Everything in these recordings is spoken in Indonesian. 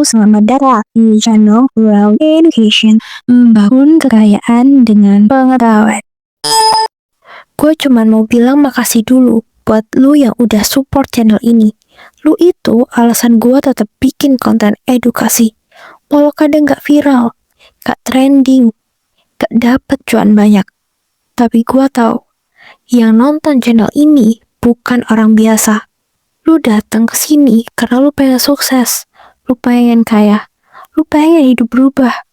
selamat datang di channel Well Education, membangun kekayaan dengan pengetahuan. Gue cuman mau bilang makasih dulu buat lu yang udah support channel ini. Lu itu alasan gue tetap bikin konten edukasi. Walau kadang gak viral, gak trending, gak dapet cuan banyak. Tapi gue tahu, yang nonton channel ini bukan orang biasa. Lu datang ke sini karena lu pengen sukses, lu pengen kaya, lu pengen hidup berubah.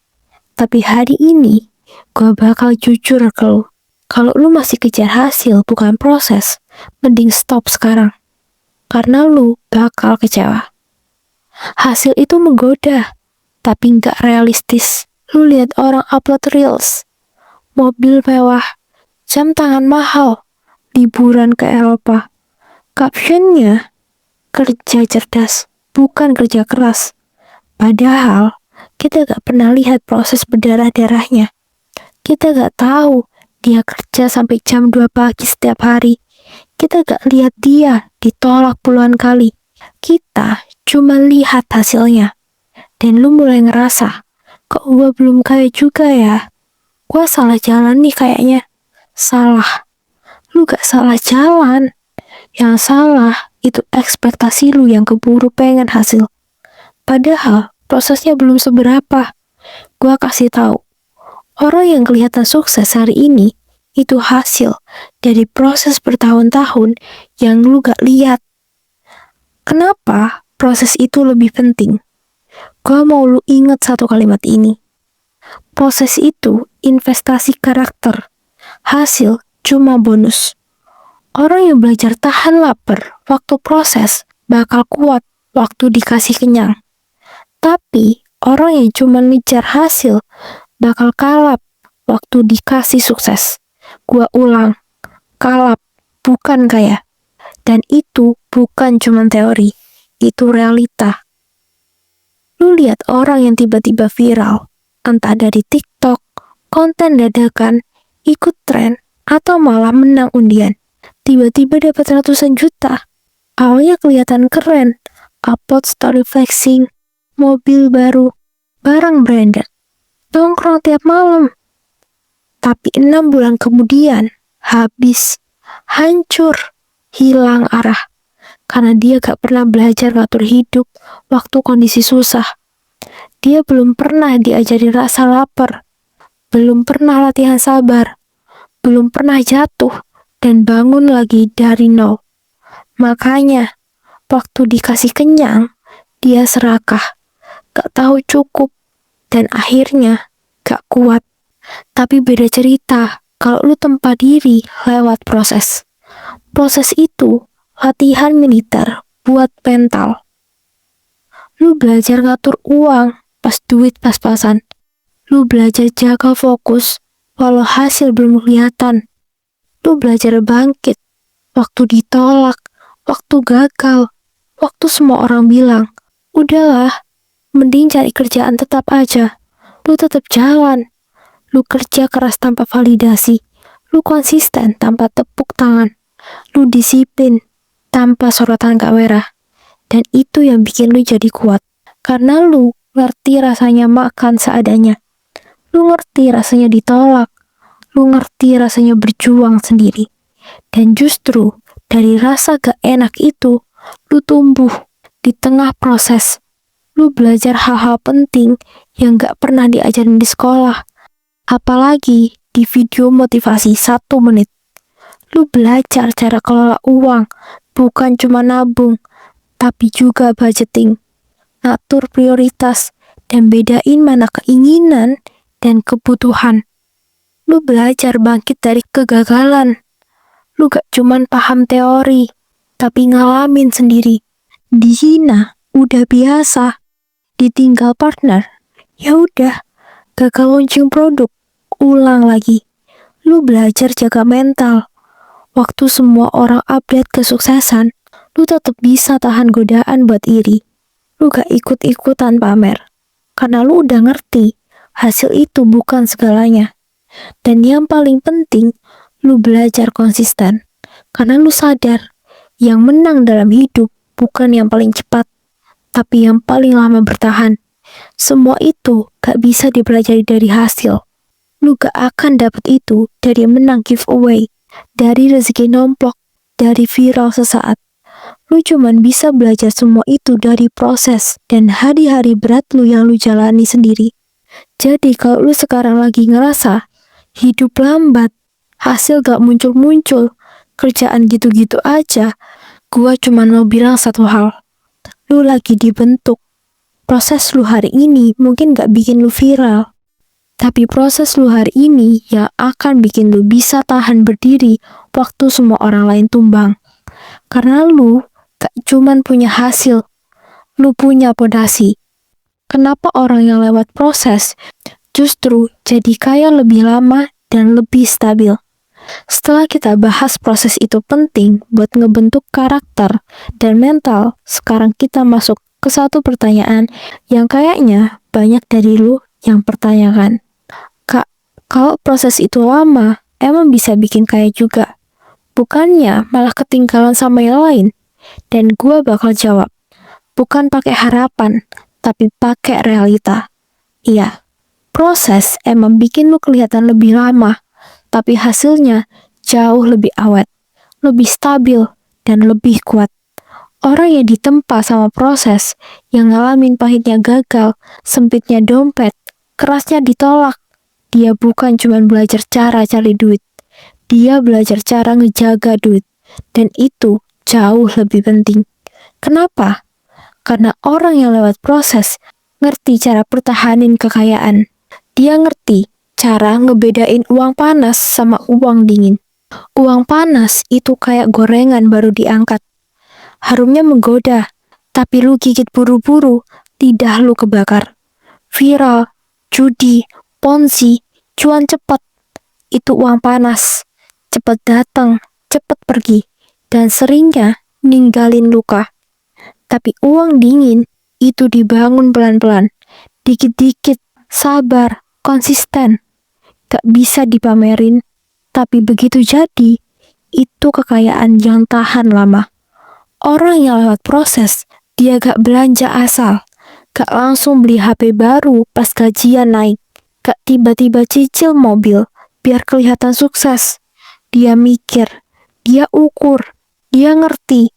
Tapi hari ini, gue bakal jujur ke lu. Kalau lu masih kejar hasil bukan proses, mending stop sekarang. Karena lu bakal kecewa. Hasil itu menggoda, tapi nggak realistis. Lu lihat orang upload reels, mobil mewah, jam tangan mahal, liburan ke Eropa. Captionnya, kerja cerdas, bukan kerja keras. Padahal, kita gak pernah lihat proses berdarah-darahnya. Kita gak tahu dia kerja sampai jam 2 pagi setiap hari. Kita gak lihat dia ditolak puluhan kali. Kita cuma lihat hasilnya. Dan lu mulai ngerasa, kok gua belum kaya juga ya? Gua salah jalan nih kayaknya. Salah. Lu gak salah jalan. Yang salah itu ekspektasi lu yang keburu pengen hasil. Padahal prosesnya belum seberapa. Gua kasih tahu, orang yang kelihatan sukses hari ini itu hasil dari proses bertahun-tahun yang lu gak lihat. Kenapa proses itu lebih penting? Gua mau lu ingat satu kalimat ini. Proses itu investasi karakter. Hasil cuma bonus. Orang yang belajar tahan lapar waktu proses bakal kuat waktu dikasih kenyang. Tapi orang yang cuma ngejar hasil bakal kalap waktu dikasih sukses. Gua ulang, kalap bukan kaya. Dan itu bukan cuma teori, itu realita. Lu lihat orang yang tiba-tiba viral, entah dari TikTok, konten dadakan, ikut tren, atau malah menang undian. Tiba-tiba dapat ratusan juta. Awalnya kelihatan keren, upload story flexing, mobil baru, barang branded, nongkrong tiap malam. Tapi 6 bulan kemudian, habis, hancur, hilang arah. Karena dia gak pernah belajar ngatur hidup waktu kondisi susah. Dia belum pernah diajari rasa lapar, belum pernah latihan sabar, belum pernah jatuh dan bangun lagi dari nol. Makanya, waktu dikasih kenyang, dia serakah, gak tahu cukup, dan akhirnya gak kuat. Tapi beda cerita kalau lu tempa diri lewat proses. Proses itu latihan militer buat mental. Lu belajar ngatur uang pas duit pas-pasan. Lu belajar jaga fokus walau hasil belum kelihatan. Lu belajar bangkit waktu ditolak, waktu gagal, waktu semua orang bilang, udahlah, mending cari kerjaan tetap aja. Lu tetap jalan. Lu kerja keras tanpa validasi. Lu konsisten tanpa tepuk tangan. Lu disiplin tanpa sorotan kamera. Dan itu yang bikin lu jadi kuat. Karena lu ngerti rasanya makan seadanya. Lu ngerti rasanya ditolak. Lu ngerti rasanya berjuang sendiri. Dan justru dari rasa gak enak itu, lu tumbuh di tengah proses. Lu belajar hal-hal penting yang gak pernah diajarin di sekolah. Apalagi di video motivasi 1 menit. Lu belajar cara kelola uang, bukan cuma nabung, tapi juga budgeting, ngatur prioritas, dan bedain mana keinginan dan kebutuhan. Lu belajar bangkit dari kegagalan. Lu gak cuman paham teori, tapi ngalamin sendiri. Dihina udah biasa, ditinggal partner, ya udah, gagal launching produk, ulang lagi. Lu belajar jaga mental. Waktu semua orang update kesuksesan, lu tetap bisa tahan godaan buat iri. Lu gak ikut-ikutan pamer, karena lu udah ngerti, hasil itu bukan segalanya. Dan yang paling penting, lu belajar konsisten. Karena lu sadar, yang menang dalam hidup bukan yang paling cepat, tapi yang paling lama bertahan. Semua itu gak bisa dipelajari dari hasil. Lu gak akan dapet itu dari menang giveaway, dari rezeki nomplok, dari viral sesaat. Lu cuman bisa belajar semua itu dari proses dan hari-hari berat lu yang lu jalani sendiri. Jadi kalau lu sekarang lagi ngerasa hidup lambat, hasil gak muncul-muncul, kerjaan gitu-gitu aja, gua cuman mau bilang satu hal. Lu lagi dibentuk. Proses lu hari ini mungkin gak bikin lu viral, tapi proses lu hari ini yang akan bikin lu bisa tahan berdiri waktu semua orang lain tumbang. Karena lu gak cuman punya hasil, lu punya pondasi. Kenapa orang yang lewat proses justru jadi kaya lebih lama dan lebih stabil? Setelah kita bahas proses itu penting buat ngebentuk karakter dan mental, sekarang kita masuk ke satu pertanyaan yang kayaknya banyak dari lu yang pertanyakan. Kak, kalau proses itu lama, emang bisa bikin kaya juga? Bukannya malah ketinggalan sama yang lain? Dan gua bakal jawab, bukan pakai harapan, tapi pakai realita. Iya, proses emang bikin lu kelihatan lebih lama, tapi hasilnya jauh lebih awet, lebih stabil, dan lebih kuat. Orang yang ditempa sama proses, yang ngalamin pahitnya gagal, sempitnya dompet, kerasnya ditolak, dia bukan cuma belajar cara cari duit, dia belajar cara ngejaga duit, dan itu jauh lebih penting. Kenapa? Karena orang yang lewat proses ngerti cara pertahanin kekayaan. Dia ngerti cara ngebedain uang panas sama uang dingin. Uang panas itu kayak gorengan baru diangkat. Harumnya menggoda, tapi lu gigit buru-buru, lidah lu kebakar. Viral, judi, ponzi, cuan cepat. Itu uang panas. Cepat datang, cepat pergi, dan seringnya ninggalin luka. Tapi uang dingin itu dibangun pelan-pelan, dikit-dikit, sabar, konsisten. Gak bisa dipamerin, tapi begitu jadi, itu kekayaan yang tahan lama. Orang yang lewat proses, dia gak belanja asal, gak langsung beli HP baru pas gajian naik, gak tiba-tiba cicil mobil biar kelihatan sukses. Dia mikir, dia ukur, dia ngerti.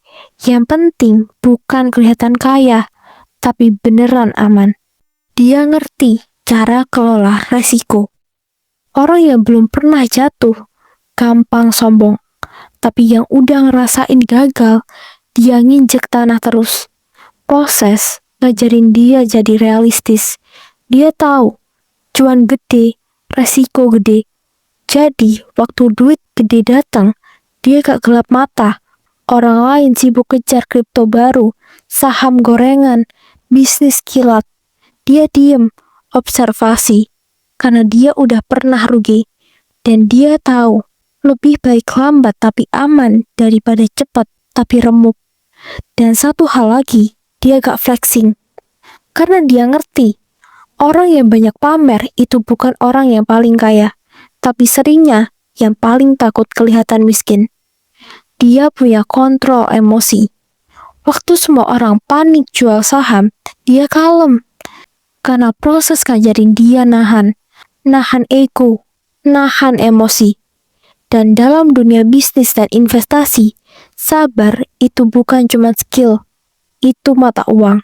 Yang penting bukan kelihatan kaya, tapi beneran aman. Dia ngerti cara kelola resiko. Orang yang belum pernah jatuh, gampang sombong. Tapi yang udah ngerasain gagal, dia nginjek tanah terus. Proses ngajarin dia jadi realistis. Dia tahu, cuan gede, resiko gede. Jadi, waktu duit gede datang, dia gak gelap mata. Orang lain sibuk kejar kripto baru, saham gorengan, bisnis kilat. Dia diem, observasi, karena dia udah pernah rugi. Dan dia tahu, lebih baik lambat tapi aman daripada cepat tapi remuk. Dan satu hal lagi, dia gak flexing. Karena dia ngerti, orang yang banyak pamer itu bukan orang yang paling kaya, tapi seringnya yang paling takut kelihatan miskin. Dia punya kontrol emosi. Waktu semua orang panik jual saham, dia kalem. Karena proses ngajarin dia nahan ego, nahan emosi. Dan dalam dunia bisnis dan investasi, sabar itu bukan cuma skill, itu mata uang.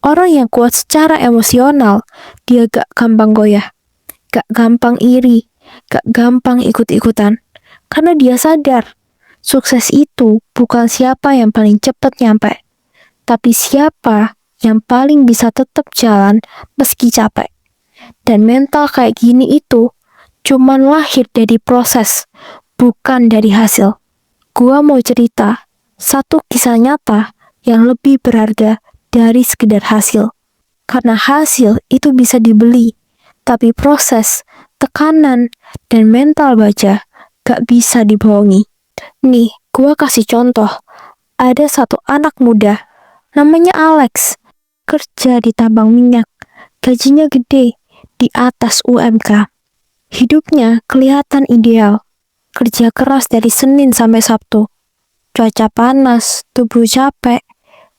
Orang yang kuat secara emosional, dia gak gampang goyah, gak gampang iri, gak gampang ikut-ikutan. Karena dia sadar, sukses itu bukan siapa yang paling cepat nyampe, tapi siapa yang paling bisa tetap jalan meski capek. Dan mental kayak gini itu cuman lahir dari proses, bukan dari hasil. Gua mau cerita satu kisah nyata yang lebih berharga dari sekedar hasil. Karena hasil itu bisa dibeli, tapi proses, tekanan, dan mental baja gak bisa dibohongi. Nih, gua kasih contoh. Ada satu anak muda, namanya Alex, kerja di tambang minyak. Gajinya gede, di atas UMK. Hidupnya kelihatan ideal. Kerja keras dari Senin sampai Sabtu. Cuaca panas, tubuh capek,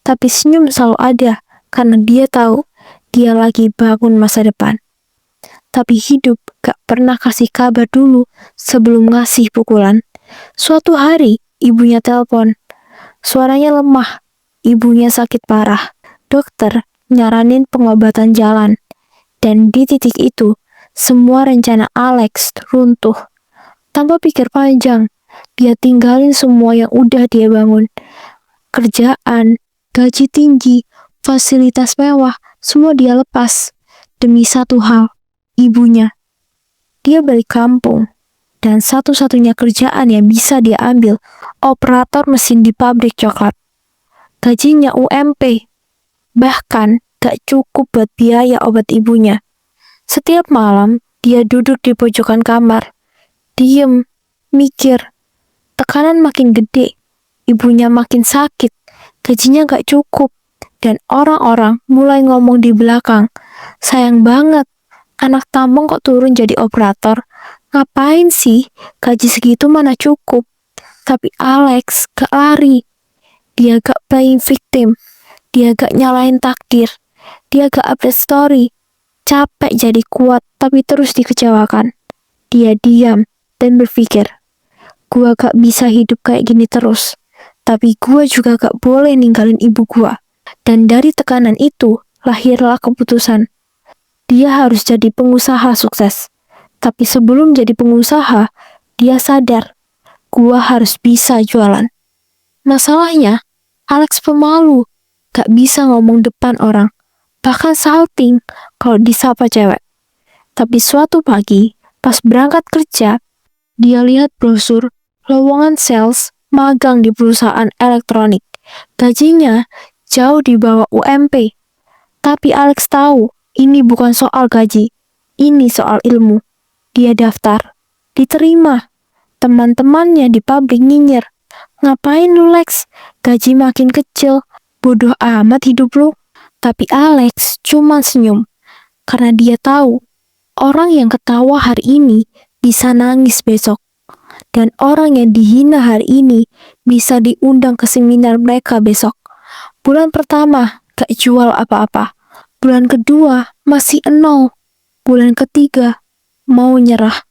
tapi senyum selalu ada karena dia tahu dia lagi bangun masa depan. Tapi hidup gak pernah kasih kabar dulu sebelum ngasih pukulan. Suatu hari, ibunya telepon. Suaranya lemah, ibunya sakit parah. Dokter nyaranin pengobatan jalan. Dan di titik itu, semua rencana Alex runtuh. Tanpa pikir panjang, dia tinggalin semua yang udah dia bangun. Kerjaan, gaji tinggi, fasilitas mewah, semua dia lepas. Demi satu hal, ibunya. Dia balik kampung. Dan satu-satunya kerjaan yang bisa dia ambil, operator mesin di pabrik coklat. Gajinya UMP. Bahkan gak cukup buat biaya obat ibunya. Setiap malam, dia duduk di pojokan kamar. Diem, mikir. Tekanan makin gede. Ibunya makin sakit. Gajinya gak cukup. Dan orang-orang mulai ngomong di belakang. Sayang banget, anak tambang kok turun jadi operator. Ngapain sih? Gaji segitu mana cukup. Tapi Alex gak lari. Dia gak playing victim. Dia gak nyalain takdir. Dia gak update story. Capek jadi kuat tapi terus dikecewakan. Dia diam dan berpikir, gua gak bisa hidup kayak gini terus. Tapi gua juga gak boleh ninggalin ibu gua. Dan dari tekanan itu lahirlah keputusan. Dia harus jadi pengusaha sukses. Tapi sebelum jadi pengusaha, dia sadar, gua harus bisa jualan. Masalahnya, Alex pemalu. Gak bisa ngomong depan orang, bahkan salting kalau disapa cewek. Tapi suatu pagi, pas berangkat kerja, dia lihat brosur lowongan sales magang di perusahaan elektronik. Gajinya jauh di bawah UMP. Tapi Alex tahu, ini bukan soal gaji, ini soal ilmu. Dia daftar, diterima. Teman-temannya di pabrik nyinyir. Ngapain lu Lex? Gaji makin kecil. Bodoh amat hidup lu. Tapi Alex cuma senyum. Karena dia tahu, orang yang ketawa hari ini bisa nangis besok. Dan orang yang dihina hari ini bisa diundang ke seminar mereka besok. Bulan pertama gak jual apa-apa. Bulan kedua masih 0. Bulan ketiga mau nyerah.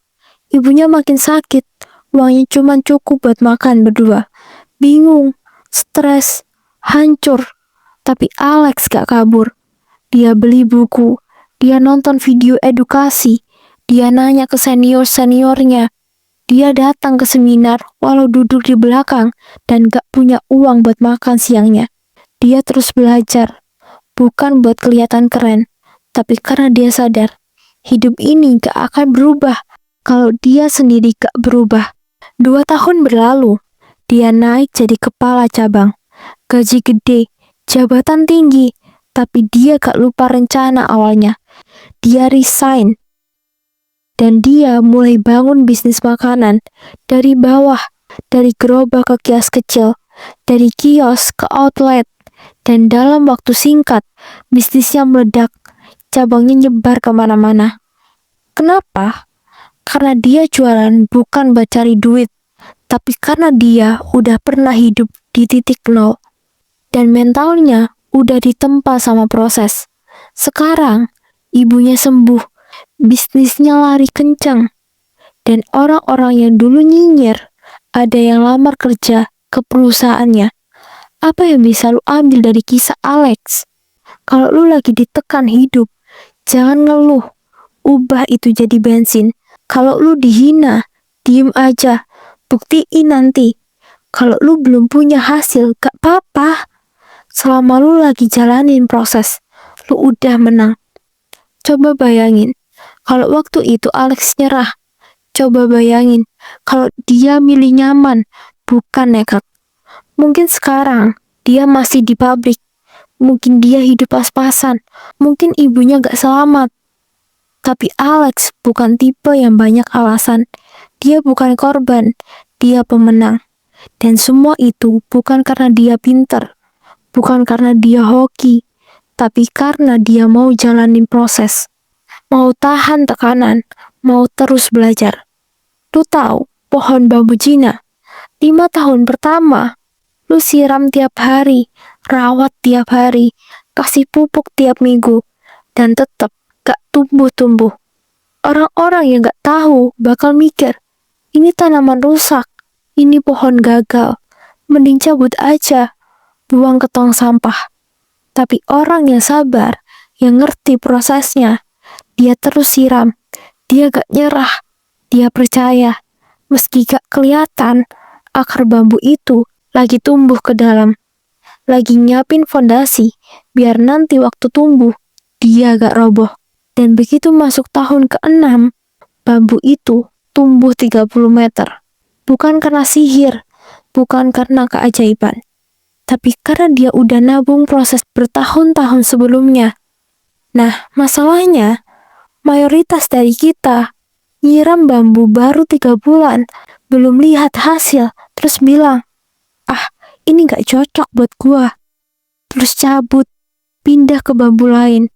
Ibunya makin sakit. Uangnya cuma cukup buat makan berdua. Bingung, stres, hancur. Tapi Alex gak kabur. Dia beli buku. Dia nonton video edukasi. Dia nanya ke senior-seniornya. Dia datang ke seminar walau duduk di belakang dan gak punya uang buat makan siangnya. Dia terus belajar. Bukan buat kelihatan keren. Tapi karena dia sadar, hidup ini gak akan berubah kalau dia sendiri gak berubah. 2 tahun berlalu. Dia naik jadi kepala cabang. Gaji gede, jabatan tinggi, tapi dia gak lupa rencana awalnya. Dia resign. Dan dia mulai bangun bisnis makanan dari bawah, dari gerobak ke kios kecil, dari kios ke outlet. Dan dalam waktu singkat, bisnisnya meledak, cabangnya nyebar kemana-mana. Kenapa? Karena dia jualan bukan buat cari duit, tapi karena dia udah pernah hidup di titik nol. Dan mentalnya udah ditempa sama proses. Sekarang, ibunya sembuh, bisnisnya lari kencang. Dan orang-orang yang dulu nyinyir, ada yang lamar kerja ke perusahaannya. Apa yang bisa lu ambil dari kisah Alex? Kalau lu lagi ditekan hidup, jangan ngeluh. Ubah itu jadi bensin. Kalau lu dihina, diem aja. Buktiin nanti. Kalau lu belum punya hasil, gak apa-apa. Selama lu lagi jalanin proses, lu udah menang. Coba bayangin, kalau waktu itu Alex nyerah. Coba bayangin, kalau dia milih nyaman, bukan nekat. Mungkin sekarang, dia masih di pabrik. Mungkin dia hidup pas-pasan. Mungkin ibunya gak selamat. Tapi Alex bukan tipe yang banyak alasan. Dia bukan korban, dia pemenang. Dan semua itu bukan karena dia pinter, bukan karena dia hoki, tapi karena dia mau jalanin proses. Mau tahan tekanan, mau terus belajar. Lu tahu pohon bambu Cina? 5 tahun pertama, lu siram tiap hari, rawat tiap hari, kasih pupuk tiap minggu, dan tetap gak tumbuh-tumbuh. Orang-orang yang gak tahu bakal mikir, ini tanaman rusak, ini pohon gagal, mending cabut aja, buang ke tong sampah. Tapi orang yang sabar, yang ngerti prosesnya, dia terus siram, dia gak nyerah, dia percaya, meski gak kelihatan, akar bambu itu lagi tumbuh ke dalam, lagi nyiapin fondasi, biar nanti waktu tumbuh, dia gak roboh. Dan begitu masuk tahun ke-6, bambu itu tumbuh 30 meter. Bukan karena sihir, bukan karena keajaiban, tapi karena dia udah nabung proses bertahun-tahun sebelumnya. Nah, masalahnya, mayoritas dari kita nyiram bambu baru 3 bulan, belum lihat hasil, terus bilang, ah, ini gak cocok buat gua. Terus cabut, pindah ke bambu lain.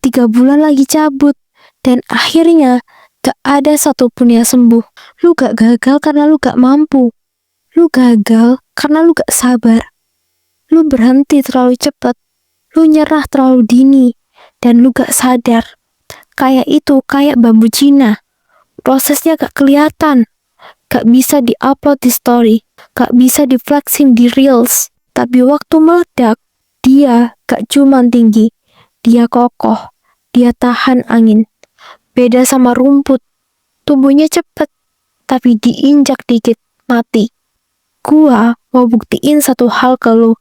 3 bulan lagi cabut, dan akhirnya gak ada satupun yang sembuh. Lu gak gagal karena lu gak mampu. Lu gagal karena lu gak sabar. Lu berhenti terlalu cepat. Lu nyerah terlalu dini, dan lu gak sadar. Kayak bambu Cina. Prosesnya gak kelihatan. Gak bisa di-upload di story. Gak bisa di-flexing di reels. Tapi waktu meledak, dia gak cuman tinggi. Dia kokoh. Dia tahan angin. Beda sama rumput. Tumbuhnya cepet, tapi diinjak dikit, mati. Gua mau buktiin satu hal ke lu.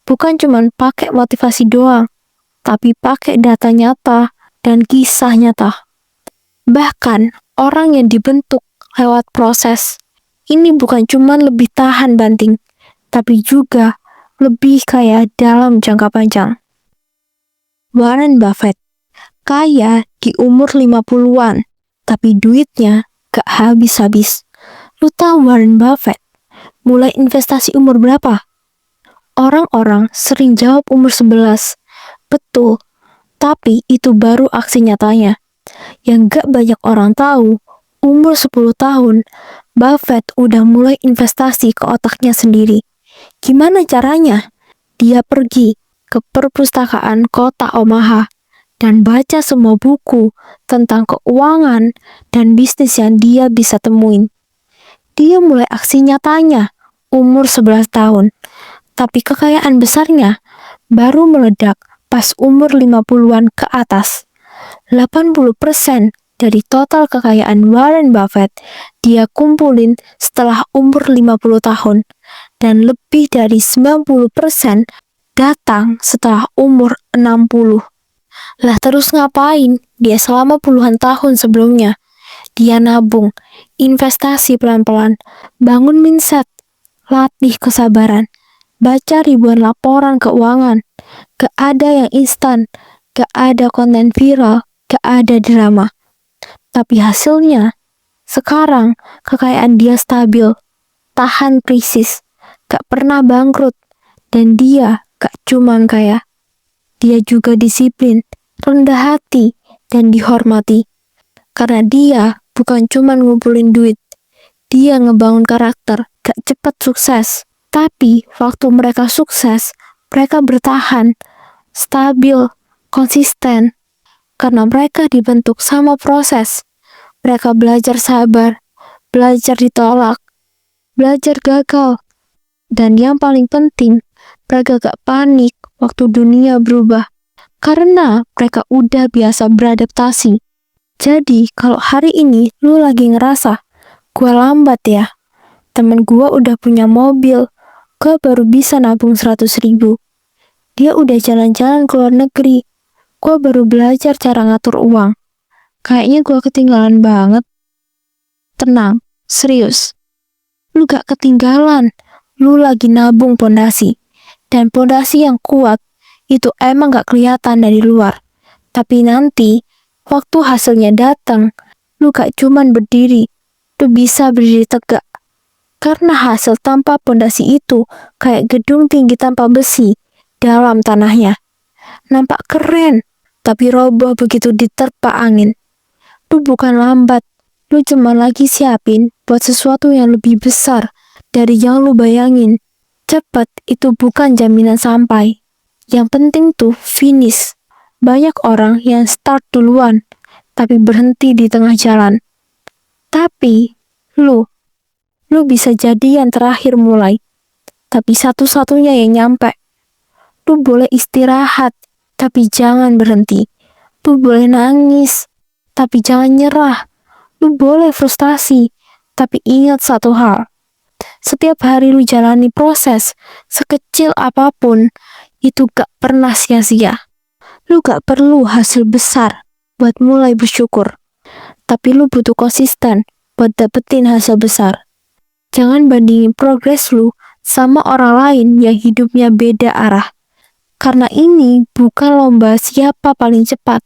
Bukan cuman pakai motivasi doang, tapi pakai data nyata dan kisah nyata. Bahkan, orang yang dibentuk lewat proses, ini bukan cuman lebih tahan banting, tapi juga lebih kaya dalam jangka panjang. Warren Buffett kaya di umur 50-an, tapi duitnya gak habis-habis. Lu tahu Warren Buffett mulai investasi umur berapa? Orang-orang sering jawab umur 11. Betul, tapi itu baru aksi nyatanya. Yang gak banyak orang tahu, umur 10 tahun, Buffett udah mulai investasi ke otaknya sendiri. Gimana caranya? Dia pergi ke perpustakaan kota Omaha dan baca semua buku tentang keuangan dan bisnis yang dia bisa temuin. Dia mulai aksi nyatanya umur 11 tahun, tapi kekayaan besarnya baru meledak pas umur 50-an ke atas. 80% dari total kekayaan Warren Buffett dia kumpulin setelah umur 50 tahun, dan lebih dari 90% datang setelah umur 60. Lah terus ngapain dia selama puluhan tahun sebelumnya? Dia nabung, investasi pelan-pelan, bangun mindset, latih kesabaran, baca ribuan laporan keuangan. Gak ada yang instan, gak ada konten viral, gak ada drama. Tapi hasilnya, sekarang kekayaan dia stabil, tahan krisis, gak pernah bangkrut, dan dia gak cuman kaya. Dia juga disiplin, rendah hati, dan dihormati. Karena dia bukan cuma ngumpulin duit. Dia ngebangun karakter, gak cepat sukses. Tapi waktu mereka sukses, mereka bertahan, stabil, konsisten. Karena mereka dibentuk sama proses. Mereka belajar sabar, belajar ditolak, belajar gagal. Dan yang paling penting, mereka gak panik waktu dunia berubah. Karena mereka udah biasa beradaptasi. Jadi, kalau hari ini lu lagi ngerasa, gua lambat ya, temen gua udah punya mobil, gua baru bisa nabung 100.000. Dia udah jalan-jalan ke luar negeri, gua baru belajar cara ngatur uang. Kayaknya gua ketinggalan banget. Tenang, serius. Lu gak ketinggalan, lu lagi nabung pondasi. Dan pondasi yang kuat, itu emang gak kelihatan dari luar. Tapi nanti, waktu hasilnya datang, lu gak cuman berdiri, lu bisa berdiri tegak. Karena hasil tanpa pondasi itu kayak gedung tinggi tanpa besi dalam tanahnya. Nampak keren, tapi roboh begitu diterpa angin. Lu bukan lambat, lu cuma lagi siapin buat sesuatu yang lebih besar dari yang lu bayangin. Cepat itu bukan jaminan sampai. Yang penting tuh finish. Banyak orang yang start duluan, tapi berhenti di tengah jalan. Tapi, lu bisa jadi yang terakhir mulai, tapi satu-satunya yang nyampe. Lu boleh istirahat, tapi jangan berhenti. Lu boleh nangis, tapi jangan nyerah. Lu boleh frustasi, tapi ingat satu hal. Setiap hari lu jalani proses, sekecil apapun, itu gak pernah sia-sia. Lu gak perlu hasil besar buat mulai bersyukur. Tapi lu butuh konsisten buat dapetin hasil besar. Jangan bandingin progres lu sama orang lain yang hidupnya beda arah. Karena ini bukan lomba siapa paling cepat.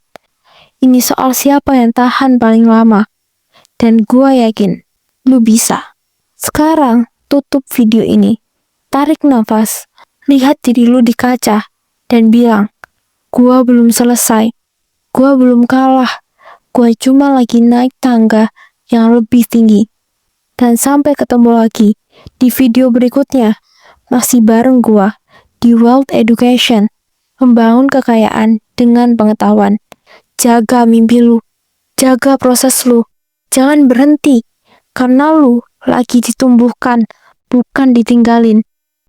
Ini soal siapa yang tahan paling lama. Dan gua yakin, lu bisa. Sekarang, tutup video ini. Tarik nafas, lihat diri lu di kaca, dan bilang, gua belum selesai. Gua belum kalah. Gua cuma lagi naik tangga yang lebih tinggi. Dan sampai ketemu lagi di video berikutnya. Masih bareng gua di Wealth Education, membangun kekayaan dengan pengetahuan. Jaga mimpi lu, jaga proses lu, jangan berhenti, karena lu lagi ditumbuhkan, bukan ditinggalin.